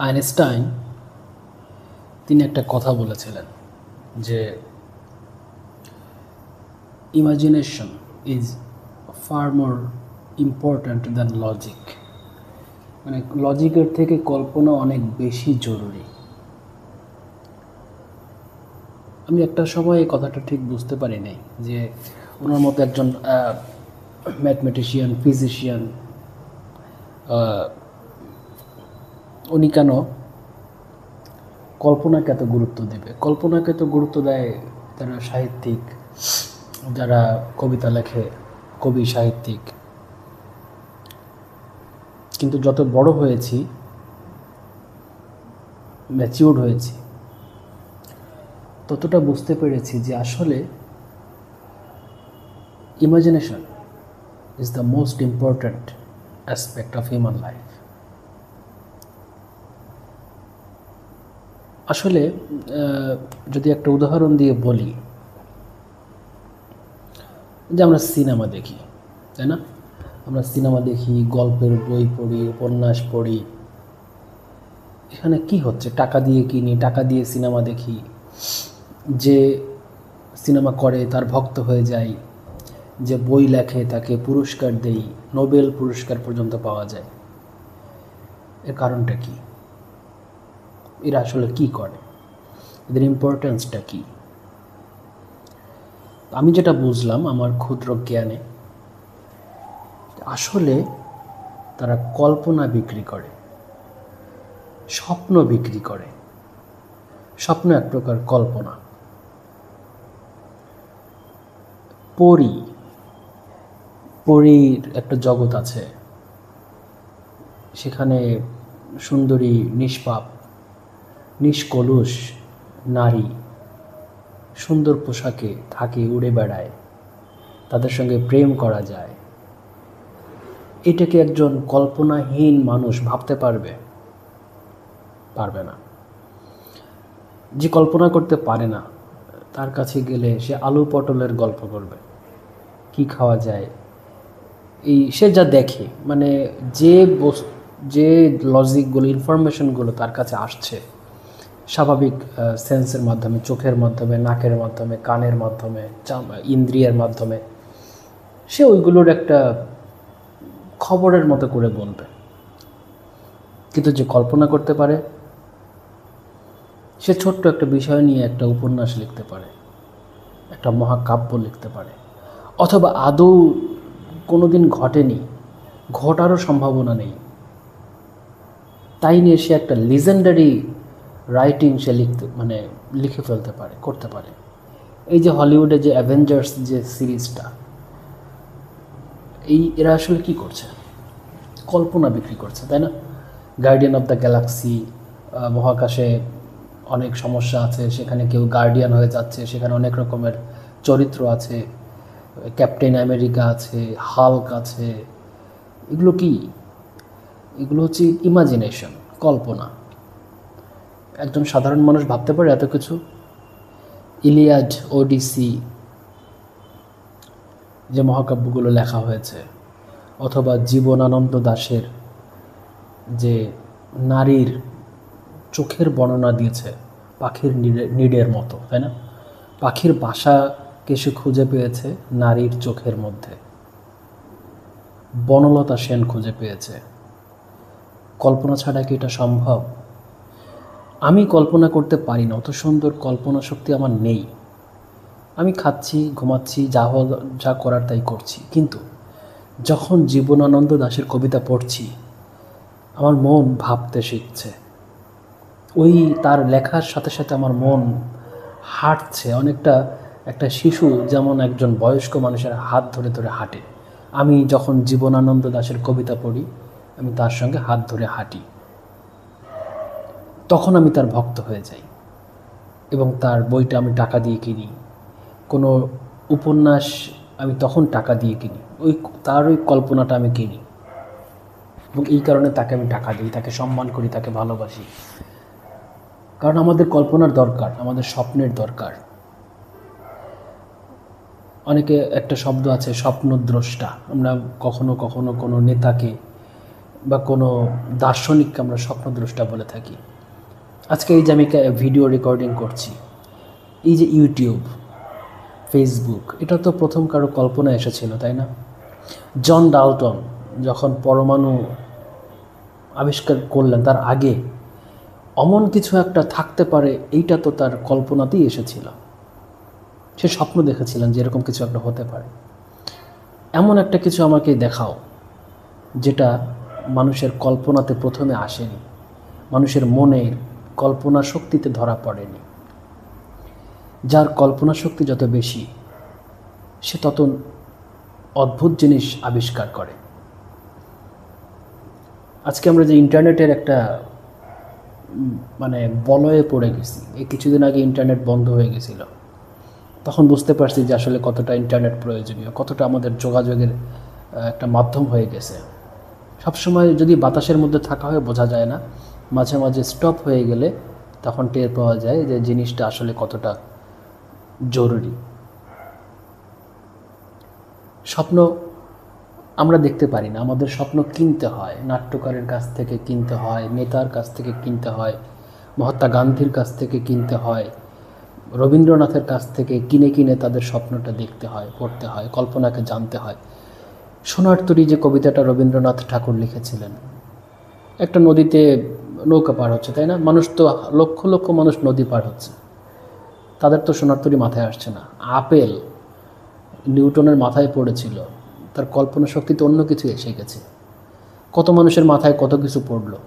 Einstein তিনি একটা কথা বলেছিলেন যে imagination is far more important than logic. মানে লজিকের থেকে কল্পনা অনেক বেশি জরুরি। আমি একটা সময় এই কথাটা ঠিক বুঝতে পারি নাই যে ওনার মতো একজন ম্যাথমেটিশিয়ান, ফিজিশিয়ান, উনি কেন কল্পনাকে এত গুরুত্ব দেবে। কল্পনাকে তো গুরুত্ব দেয় যারা সাহিত্যিক, যারা কবিতা লেখে, কবি, সাহিত্যিক। কিন্তু যত বড় হয়েছি, ম্যাচিউরড হয়েছি, ততটা বুঝতে পেরেছি যে আসলে imagination is the most important aspect of human life. আসলে যদি একটা উদাহরণ দিয়ে বলি, যে আমরা সিনেমা দেখি, তাই না? আমরা সিনেমা দেখি, গল্পের বই পড়ি, উপন্যাস পড়ি। এখানে কি হচ্ছে? টাকা দিয়ে কিনি, টাকা দিয়ে সিনেমা দেখি। যে সিনেমা করে তার ভক্ত হয়ে যাই, যে বই লেখে তাকে পুরস্কার দেই, নোবেল পুরস্কার পর্যন্ত পাওয়া যায়। এর কারণটা কি? এরা আসলে কি করে? এদের ইম্পর্টেন্সটা কি? আমি যেটা বুঝলাম আমার ক্ষুদ্র জ্ঞানে, আসলে তারা কল্পনা বিক্রি করে, স্বপ্ন বিক্রি করে। স্বপ্ন এক প্রকার কল্পনা। পরীর একটা জগৎ আছে, সেখানে সুন্দরী, নিষ্পাপ, নিষ্কলুষ নারী সুন্দর পোশাকে থাকে, উড়ে বেড়ায়, তাদের সঙ্গে প্রেম করা যায়। এটাকে একজন কল্পনাহীন মানুষ ভাবতে পারবে? পারবে না। যে কল্পনা করতে পারে না, তার কাছে গেলে সে আলু পটলের গল্প করবে, কি খাওয়া যায়, এই সে যা দেখে, মানে যে লজিকগুলো, ইনফরমেশনগুলো তার কাছে আসছে স্বাভাবিক সেন্সের মাধ্যমে, চোখের মাধ্যমে, নাকের মাধ্যমে, কানের মাধ্যমে, ইন্দ্রিয়ের মাধ্যমে, সে ওইগুলোর একটা খবরের মতো করে বলবে। কিন্তু যে কল্পনা করতে পারে, সে ছোট্ট একটা বিষয় নিয়ে একটা উপন্যাস লিখতে পারে, একটা মহাকাব্য লিখতে পারে, অথবা আদৌ কোনো দিন ঘটেনি, ঘটারও সম্ভাবনা নেই, তাই নিয়ে সে একটা লিজেন্ডারি রাইটিং সে লিখে ফেলতে পারে, করতে পারে। এই যে হলিউডে যে অ্যাভেঞ্জার্স যে সিরিজটা, এরা আসলে কি করছে? কল্পনা বিক্রি করছে, তাই না? গার্ডিয়ান অফ দ্য গ্যালাক্সি, মহাকাশে অনেক সমস্যা আছে, সেখানে কেউ গার্ডিয়ান হয়ে যাচ্ছে, সেখানে অনেক রকমের চরিত্র আছে, ক্যাপ্টেন আমেরিকা আছে, হাল্ক আছে। এগুলো কি? এগুলো হচ্ছে ইমাজিনেশন, কল্পনা। একজন সাধারণ মানুষ ভাবতে পারে এত কিছু? ইলিয়াড, ওডিসি যে মহাকাব্যগুলো লেখা হয়েছে, অথবা জীবনানন্দ দাশের যে নারীর চোখের বর্ণনা দিয়েছে, পাখির নিডের মতো, তাই না? পাখির বাসাকে সে খুঁজে পেয়েছে নারীর চোখের মধ্যে। বনলতা সেন খুঁজে পেয়েছে। কল্পনা ছাড়া কি এটা সম্ভব? আমি কল্পনা করতে পারি না, অত সুন্দর কল্পনা শক্তি আমার নেই। আমি খাচ্ছি, ঘুমাচ্ছি, যা করার তাই করছি। কিন্তু যখন জীবনানন্দ দাশের কবিতা পড়ছি, আমার মন ভাবতে শিখছে। ওই তার লেখার সাথে সাথে আমার মন হাঁটছে, অনেকটা একটা শিশু যেমন একজন বয়স্ক মানুষের হাত ধরে ধরে হাঁটে। আমি যখন জীবনানন্দ দাশের কবিতা পড়ি, আমি তার সঙ্গে হাত ধরে হাঁটি। তখন আমি তার ভক্ত হয়ে যাই এবং তার বইটা আমি টাকা দিয়ে কিনি। কোনো উপন্যাস আমি তখন টাকা দিয়ে কিনি, তার ওই কল্পনাটা আমি কিনি, এবং এই কারণে তাকে আমি টাকা দিই, তাকে সম্মান করি, তাকে ভালোবাসি। কারণ আমাদের কল্পনার দরকার, আমাদের স্বপ্নের দরকার। অনেকে একটা শব্দ আছে, স্বপ্নদ্রষ্টা। আমরা কখনো কখনো কোনো নেতাকে বা কোনো দার্শনিককে আমরা স্বপ্নদ্রষ্টা বলে থাকি। আজকে এই যে আমি ভিডিও রেকর্ডিং করছি, এই যে ইউটিউব, ফেসবুক, এটা তো প্রথম কারো কল্পনা এসেছিল, তাই না? জন ডাল্টন যখন পরমাণু আবিষ্কার করলেন, তার আগে অমন কিছু একটা থাকতে পারে এইটা তো তার কল্পনাতেই এসেছিল। সে স্বপ্ন দেখেছিলেন যে এরকম কিছু একটা হতে পারে। এমন একটা কিছু আমাকে দেখাও যেটা মানুষের কল্পনাতে প্রথমে আসেনি, মানুষের মনের কল্পনা শক্তিতে ধরা পড়েনি। যার কল্পনা শক্তি যত বেশি, সে তত অদ্ভুত জিনিস আবিষ্কার করে। আজকে আমরা যে ইন্টারনেটের একটা মানে বলয়ে পড়ে গেছি, এই কিছুদিন আগে ইন্টারনেট বন্ধ হয়ে গেছিল, তখন বুঝতে পারছি যে আসলে কতটা ইন্টারনেট প্রয়োজনীয়, কতটা আমাদের যোগাযোগের একটা মাধ্যম হয়ে গেছে। সবসময় যদি বাতাসের মধ্যে থাকা হয় বোঝা যায় না, মাঝে মাঝে স্টপ হয়ে গেলে তখন টের পাওয়া যায় যে জিনিসটা আসলে কতটা জরুরি। স্বপ্ন আমরা দেখতে পারি না, আমাদের স্বপ্ন কিনতে হয়, নাট্যকারের কাছ থেকে কিনতে হয়, নেতার কাছ থেকে কিনতে হয়, মহাত্মা গান্ধীর কাছ থেকে কিনতে হয়, রবীন্দ্রনাথের কাছ থেকে কিনে কিনে তাদের স্বপ্নটা দেখতে হয়, পড়তে হয়, কল্পনাকে জানতে হয়। সোনার তরী যে কবিতাটা রবীন্দ্রনাথ ঠাকুর লিখেছিলেন, একটা নদীতে নৌকা পার হচ্ছে, তাই না? মানুষ তো লক্ষ লক্ষ মানুষ নদী পার হচ্ছে, তাদের তো সোনার তরী মাথায় আসছে না। আপেল নিউটনের মাথায় পড়েছিল, তার কল্পনা শক্তি তো অন্য কিছু এসে গেছে। কত মানুষের মাথায় কত কিছু পড়লো,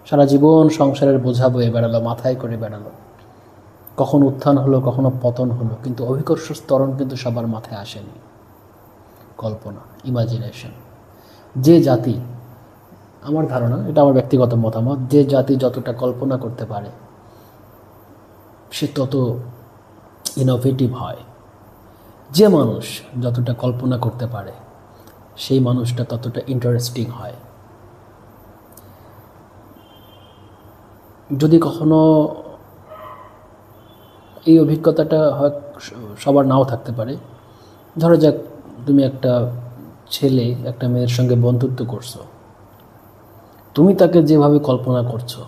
সারা জীবন সংসারের বোঝা বয়ে বেড়ালো, মাথায় করে বেড়ালো, কখনো উত্থান হলো, কখনো পতন হলো, কিন্তু অভিকর্ষ স্তরণ কিন্তু সবার মাথায় আসেনি। কল্পনা, ইমাজিনেশন। যে জাতি, আমার ধারণা, এটা আমার ব্যক্তিগত মতামত, যে জাতি যতটা কল্পনা করতে পারে সে তত ইনোভেটিভ হয়। যে মানুষ যতটা কল্পনা করতে পারে সেই মানুষটা ততটা ইন্টারেস্টিং হয়। যদি কখনো এই অভিজ্ঞতাটা হয় সবার নাও থাকতে পারে, ধরো যাক তুমি একটা ছেলে একটা মেয়ের সঙ্গে বন্ধুত্ব করছো, তুমি তাকে যেভাবে কল্পনা করছো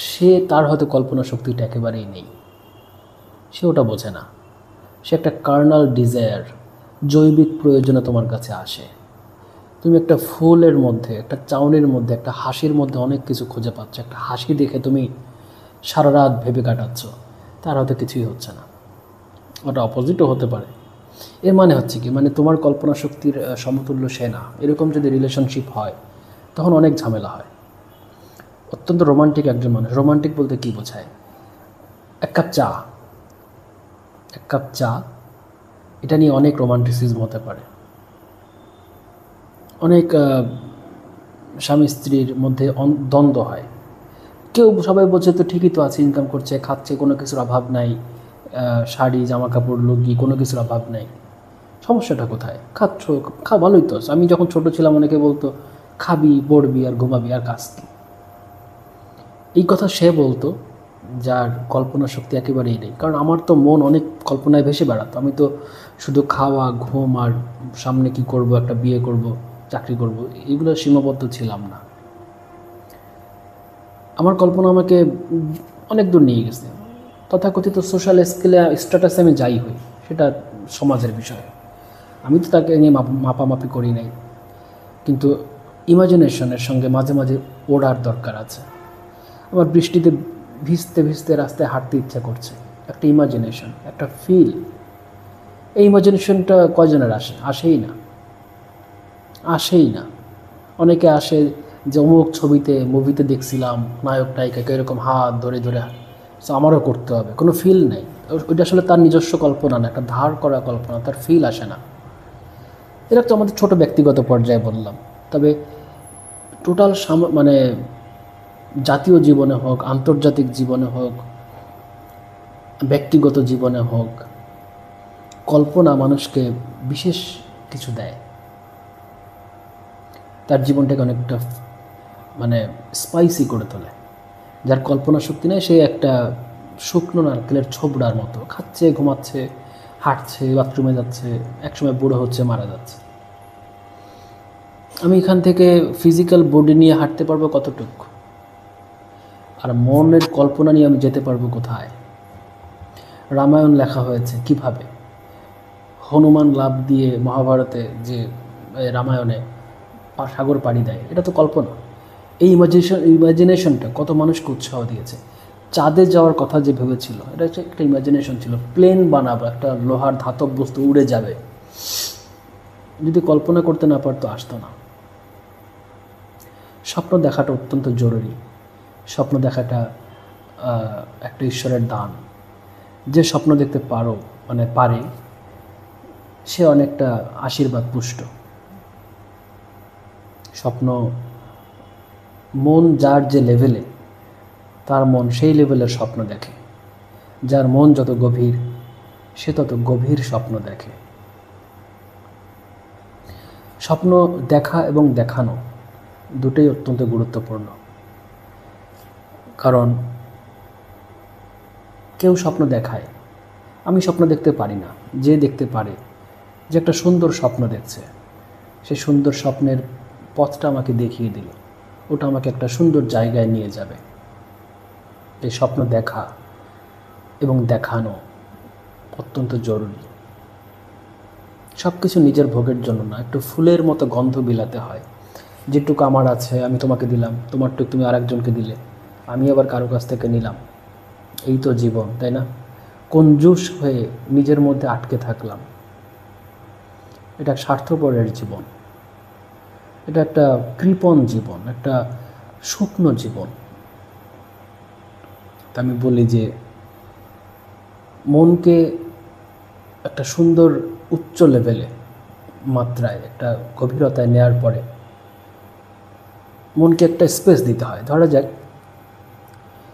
সে তার হয়তো কল্পনা শক্তিটা একেবারেই নেই, সে ওটা বোঝে না। সে একটা কার্নাল ডিজায়ার, জৈবিক প্রয়োজনে তোমার কাছে আসে। তুমি একটা ফুলের মধ্যে, একটা চাউনির মধ্যে, একটা হাসির মধ্যে অনেক কিছু খুঁজে পাচ্ছ, একটা হাসি দেখে তুমি সারা রাত ভেবে কাটাচ্ছ, তার হয়তো কিছুই হচ্ছে না। ওটা অপোজিটও হতে পারে। এর মানে হচ্ছে কি, মানে তোমার কল্পনা শক্তির সমতুল্য সে না। এরকম যদি রিলেশনশিপ হয় তখন অনেক ঝামেলা হয়। অত্যন্ত রোমান্টিক একজন মানুষ, রোমান্টিক বলতে কী বোঝায়? এক কাপ চা, এটা নিয়ে অনেক রোমান্টিসিজম হতে পারে। অনেক স্বামী স্ত্রীর মধ্যে দ্বন্দ্ব হয়। সবাই বলছে তো ঠিকই তো আছে, ইনকাম করছে, খাচ্ছে, কোনো কিছুর অভাব নাই, শাড়ি জামা কাপড় লুঙ্গি কোনো কিছুর অভাব নাই, সমস্যাটা কোথায়? খাচ্ছ, ভালোই তো। আমি যখন ছোট ছিলাম অনেকে বলতো খাবি, পড়বি আর ঘুমাবি, আর কাজ কি? এই কথা সে বলতো যার কল্পনা শক্তি একেবারেই নেই। কারণ আমার তো মন অনেক কল্পনায় ভেসে বেড়াতো। আমি তো শুধু খাওয়া, ঘুম আর সামনে কি করব, একটা বিয়ে করব, চাকরি করব, এগুলো সীমাবদ্ধ ছিলাম না। আমার কল্পনা আমাকে অনেক দূর নিয়ে গেছে। তথাকথিত সোশ্যাল স্ট্যাটাসে আমি যাই হই, সেটা সমাজের বিষয়, আমি তো তাকে নিয়ে মাপামাপি করি নাই। কিন্তু ইমাজিনেশনের সঙ্গে মাঝে মাঝে ওড়ার দরকার আছে। আমার বৃষ্টিতে ভিজতে ভিজতে রাস্তায় হাঁটতে ইচ্ছা করছে, একটা ইমাজিনেশন, একটা ফিল। এই ইমাজিনেশনটা কয়জনের আসেই না। অনেকে আসে যে অমুক ছবিতে, মুভিতে দেখছিলাম নায়ক নায়িকাকে এরকম হাত ধরে ধরে, আমারও করতে হবে, কোনো ফিল নেই। ওইটা আসলে তার নিজস্ব কল্পনা না, একটা ধার করা কল্পনা, তার ফিল আসে না। এটা তো আমাদের ছোট ব্যক্তিগত পর্যায়ে বললাম। তবে টোটাল মানে জাতীয় জীবনে হোক, আন্তর্জাতিক জীবনে হোক, ব্যক্তিগত জীবনে হোক, কল্পনা মানুষকে বিশেষ কিছু দেয়, তার জীবনটাকে অনেকটা মানে স্পাইসি করে তোলে। যার কল্পনা শক্তি নেই সে একটা শুকনো নারকেলের ছোবড়ার মতো, খাচ্ছে, ঘুমাচ্ছে, হাঁটছে, বাথরুমে যাচ্ছে, একসময় বুড়ো হচ্ছে, মারা যাচ্ছে। আমি এখান থেকে ফিজিক্যাল বডি নিয়ে হাঁটতে পারবো কতটুকু, আর মনের কল্পনা নিয়ে আমি যেতে পারবো কোথায়? রামায়ণ লেখা হয়েছে কিভাবে? হনুমান লাভ দিয়ে মহাভারতে যে রামায়ণে সাগর পাড়ি দেয়, এটা তো কল্পনা। এই ইমাজিনেশনটা কত মানুষকে উৎসাহ দিয়েছে। চাঁদে যাওয়ার কথা যে ভেবেছিল, এটা হচ্ছে একটা ইমাজিনেশন ছিল। প্লেন বানাবো, একটা লোহার ধাতব বস্তু উড়ে যাবে, যদি কল্পনা করতে না পারতো আসতো না। স্বপ্ন দেখাটা অত্যন্ত জরুরি। স্বপ্ন দেখাটা একটা ঈশ্বরের দান। যে স্বপ্ন দেখতে পারে সে অনেকটা আশীর্বাদ পুষ্ট। স্বপ্ন মন যার যে লেভেলে, তার মন সেই লেভেলের স্বপ্ন দেখে। যার মন যত গভীর, সে তত গভীর স্বপ্ন দেখে। স্বপ্ন দেখা এবং দেখানো দুটোই অত্যন্ত গুরুত্বপূর্ণ। কারণ কেউ স্বপ্ন দেখায়, আমি স্বপ্ন দেখতে পারি না। যে দেখতে পারে, যে একটা সুন্দর স্বপ্ন দেখছে, সে সুন্দর স্বপ্নের পথটা আমাকে দেখিয়ে দিল, ওটা আমাকে একটা সুন্দর জায়গায় নিয়ে যাবে। এই স্বপ্ন দেখা এবং দেখানো অত্যন্ত জরুরি। সব কিছু নিজের ভোগের জন্য না, একটু ফুলের মতো গন্ধ বিলাতে হয়। যেটুকু আমার আছে আমি তোমাকে দিলাম, তোমারটুকু তুমি আরেকজনকে দিলে, আমি আবার কারো কাছ থেকে নিলাম। এই তো জীবন, তাই না? কঞ্জুস হয়ে নিজের মধ্যে আটকে থাকলাম, এটা স্বার্থপরের জীবন। এটা একটা কৃপণ জীবন, একটা শুকনো জীবন। তা আমি বলি যে মনকে একটা সুন্দর উচ্চ লেভেলে, মাত্রায়, একটা গভীরতায় নেওয়ার পরে মনকে একটা স্পেস দিতে হয়। ধরা যাক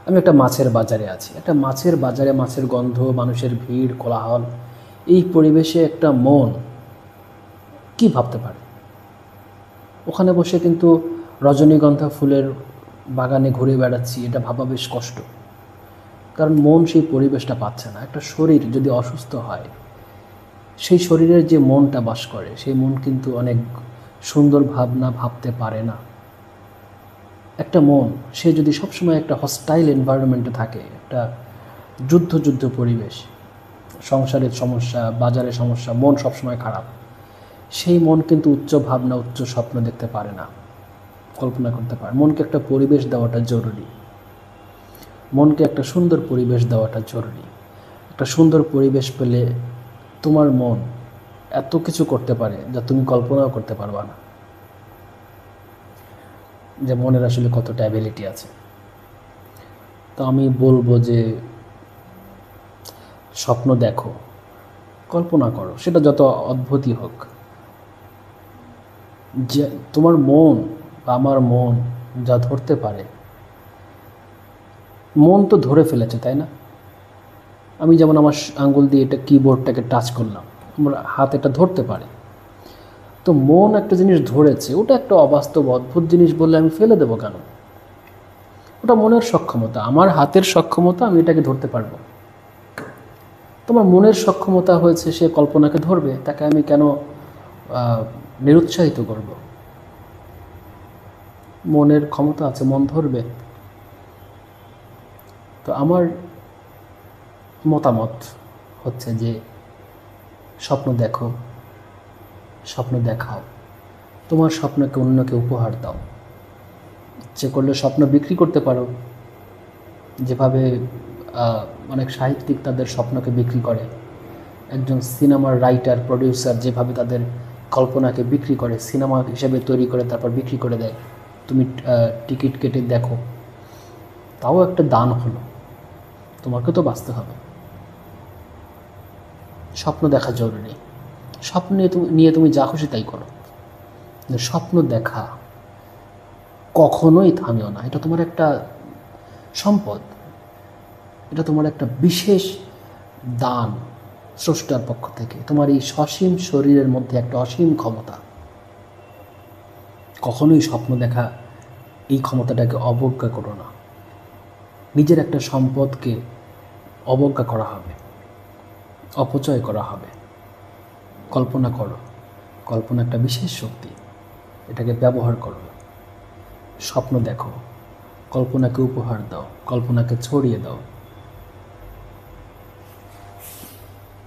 আমি একটা মাছের বাজারে আছি, একটা মাছের বাজারে, মাছের গন্ধ, মানুষের ভিড়, কোলাহল, এই পরিবেশে একটা মন কি ভাবতে পারে? ওখানে বসে কিন্তু রজনীগন্ধা ফুলের বাগানে ঘুরে বেড়াচ্ছি, এটা ভাবা বেশ কষ্ট। কারণ মন সেই পরিবেশটা পাচ্ছে না। একটা শরীর যদি অসুস্থ হয়, সেই শরীরের যে মনটা বাস করে, সেই মন কিন্তু অনেক সুন্দর ভাবনা ভাবতে পারে না। একটা মন, সে যদি সবসময় একটা হস্টাইল এনভায়রনমেন্টে থাকে, একটা যুদ্ধ পরিবেশ, সংসারের সমস্যা, বাজারের সমস্যা, মন সবসময় খারাপ, সেই মন কিন্তু উচ্চ ভাবনা, উচ্চ স্বপ্ন দেখতে পারে না, কল্পনা করতে পারে। মনকে একটা পরিবেশ দেওয়াটা জরুরি। মনকে একটা সুন্দর পরিবেশ দেওয়াটা জরুরি। একটা সুন্দর পরিবেশ পেলে তোমার মন এত কিছু করতে পারে যা তুমি কল্পনাও করতে পারবা না, যে মনের আসলে কতটা অ্যাবিলিটি আছে। তো আমি বলবো যে স্বপ্ন দেখো, কল্পনা করো, সেটা যত অদ্ভুতই হোক। যে তোমার মন বা আমার মন যা ধরতে পারে, মন তো ধরে ফেলেছে, তাই না? আমি যেমন আমার আঙ্গুল দিয়ে এটা কিবোর্ডটাকে টাচ করলাম, আমার হাত এটা ধরতে পারে। তো মন একটা জিনিস ধরেছে, ওটা একটা অবাস্তব অদ্ভুত জিনিস বললে আমি ফেলে দেবো কেন? ওটা মনের সক্ষমতা। আমার হাতের সক্ষমতা, আমি এটাকে ধরতে পারবো। তোমার মনের সক্ষমতা হয়েছে সে কল্পনাকে ধরবে, তাকে আমি কেন নিরুৎসাহিত করব? মনের ক্ষমতা আছে, মন ধরবে। তো আমার মতামত হচ্ছে যে স্বপ্ন দেখো, স্বপ্ন দেখাও, তোমার স্বপ্নকে অন্যকে উপহার দাও। ইচ্ছে করলে স্বপ্ন বিক্রি করতে পারো, যেভাবে অনেক সাহিত্যিক তাদের স্বপ্নকে বিক্রি করে। একজন সিনেমার রাইটার, প্রডিউসার যেভাবে তাদের কল্পনাকে বিক্রি করে, সিনেমা হিসেবে তৈরি করে তারপর বিক্রি করে দেয়, তুমি টিকিট কেটে দেখো, তাও একটা দান হলো। তোমাকে তো বাঁচতে হবে। স্বপ্ন দেখা জরুরি। স্বপ্ন নিয়ে তুমি যা খুশি তাই করো, স্বপ্ন দেখা কখনোই থামিও না। এটা তোমার একটা সম্পদ, এটা তোমার একটা বিশেষ দান স্রষ্টার পক্ষ থেকে। তোমার এই সসীম শরীরের মধ্যে একটা অসীম ক্ষমতা। কখনোই স্বপ্ন দেখা, এই ক্ষমতাটাকে অবজ্ঞা করো না। নিজের একটা সম্পদকে অবজ্ঞা করা হবে, অপচয় করা হবে। কল্পনা করো, কল্পনা একটা বিশেষ শক্তি। এটাকে ব্যবহার করো। স্বপ্ন দেখো, কল্পনাকে উপহার দাও, কল্পনাকে ছড়িয়ে দাও।